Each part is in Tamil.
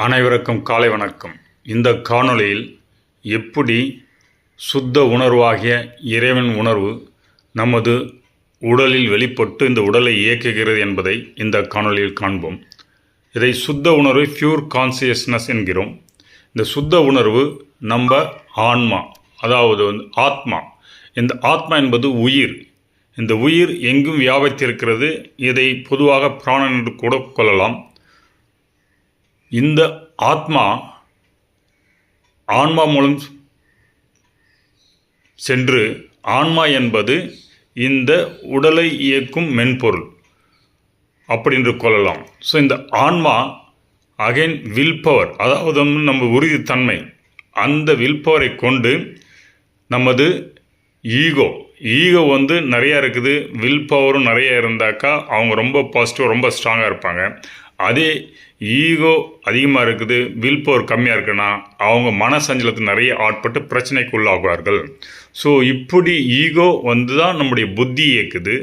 அனைவருக்கும் காலை வணக்கம். இந்த காணொளியில் எப்படி சுத்த உணர்வாகிய இறைவன் உணர்வு நமது உடலில் வெளிப்பட்டு இந்த உடலை இயக்குகிறது என்பதை இந்த காணொளியில் காண்போம். இதை சுத்த உணர்வை பியூர் கான்சியஸ்னஸ் என்கிறோம். இந்த சுத்த உணர்வு நம்ம ஆன்மா, அதாவது ஆத்மா. இந்த ஆத்மா என்பது உயிர். இந்த உயிர் எங்கும் வியாபித்திருக்கிறது. இதை பொதுவாக பிராணன் என்று கூட கொள்ளலாம். இந்த ஆன்மா மூலம் சென்று, ஆன்மா என்பது இந்த உடலை இயக்கும் மென்பொருள் அப்படி என்று கொள்ளலாம். ஸோ இந்த ஆன்மா அகைன் வில் பவர், அதாவது நம்ம உறுதித்தன்மை, அந்த வில் பவரை கொண்டு நமது ஈகோ நிறையா இருக்குது. வில் பவரும் நிறைய இருந்தாக்கா அவங்க ரொம்ப பாசிட்டிவ், ரொம்ப ஸ்ட்ராங்காக இருப்பாங்க. அதே ஈகோ அதிகமாக இருக்குது, வில் பவர் கம்மியாக இருக்குன்னா அவங்க மனசஞ்சலத்துக்கு நிறைய ஆட்பட்டு பிரச்சனைக்கு உள்ளாகுவார்கள். ஸோ இப்படி ஈகோ தான் நம்முடைய புத்தி இயக்குது.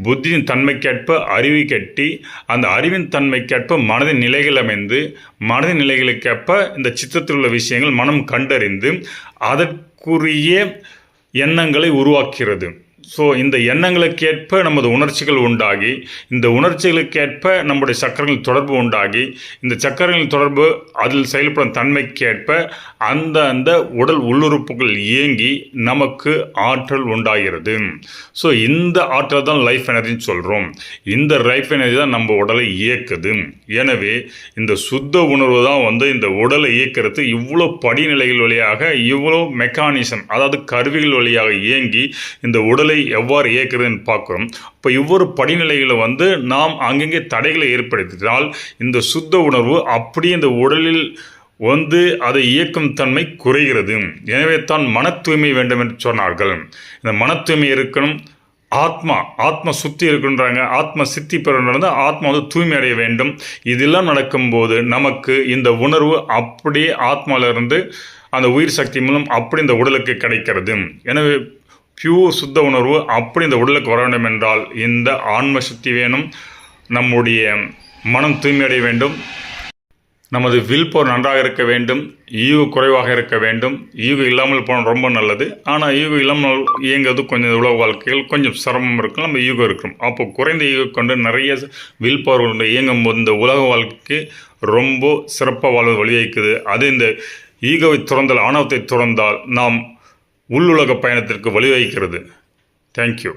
புத்தியின் தன்மைக்கேற்ப அறிவை கட்டி, அந்த அறிவின் தன்மைக்கேற்ப மனதின் நிலைகள் அமைந்து, மனதின் நிலைகளுக்கேற்ப இந்த சித்தத்தில் உள்ள விஷயங்கள் மனம் கண்டறிந்து அதற்குரிய எண்ணங்களை உருவாக்குகிறது. ஸோ இந்த எண்ணங்களுக்கேற்ப நமது உணர்ச்சிகள் உண்டாகி, இந்த உணர்ச்சிகளுக்கேற்ப நம்முடைய சக்கரங்கள் தொடர்பு உண்டாகி, இந்த சக்கரங்களின் தொடர்பு அதில் செயல்படும் தன்மைக்கேற்ப அந்த உடல் உள்ளுறுப்புகள் இயங்கி நமக்கு ஆற்றல் உண்டாகிறது. ஸோ இந்த ஆற்றல் தான் லைஃப் எனர்ஜின்னு சொல்கிறோம். இந்த லைஃப் எனர்ஜி தான் நம்ம உடலை இயக்குது. எனவே இந்த சுத்த உணர்வு தான் இந்த உடலை இயக்கிறது. இவ்வளோ படிநிலைகள் வழியாக, இவ்வளோ மெக்கானிசம், அதாவது கருவிகள் வழியாக இயங்கி இந்த உடலை எவ்வாறு இயக்குறதுன்னு பார்க்குறோம். இப்போ இவ்வொரு படிநிலைகளை நாம் அங்கங்கே தடைகளை ஏற்படுத்தினால் இந்த சுத்த உணர்வு அப்படியே இந்த உடலில் அதை இயக்கும் தன்மை குறைகிறது. எனவே தான் மன தூய்மை வேண்டும் என்று சொன்னார்கள். இந்த மன தூய்மை இருக்கணும். ஆத்மா சுத்தி இருக்குன்றாங்க. ஆத்மா சித்தி பெற ஆத்மா தூய்மை அடைய வேண்டும். இதெல்லாம் நடக்கும்போது நமக்கு இந்த உணர்வு அப்படியே ஆத்மாவிலிருந்து அந்த உயிர் சக்தி மூலம் அப்படி இந்த உடலுக்கு கிடைக்கிறது. எனவே பியூர் சுத்த உணர்வு அப்படி இந்த உடலுக்கு வர வேண்டும் என்றால் இந்த ஆன்ம சக்தி வேணும். நம்முடைய மனம் தூய்மையடைய வேண்டும். நமது வில் பவர் நன்றாக இருக்க வேண்டும். ஈவு குறைவாக இருக்க வேண்டும். ஈவு இல்லாமல் போனால் ரொம்ப நல்லது. ஆனால் ஈவு இல்லாமல் இயங்குவது கொஞ்சம் உலக வாழ்க்கையில் கொஞ்சம் சிரமம் இருக்கும். நம்ம ஈகோ இருக்கும். அப்போ குறைந்த ஈகோ கொண்டு நிறைய வில் பவர் கொண்டு இயங்கும் போது இந்த உலக வாழ்க்கைக்கு ரொம்ப சிறப்பாக வாழ்வது வழிவகுக்குது. அது இந்த ஈகோவை துறந்தால், ஆணவத்தை துறந்தால் நாம் உள்ளுலக பயணத்திற்கு வழிவகுக்கிறது. தேங்க்யூ.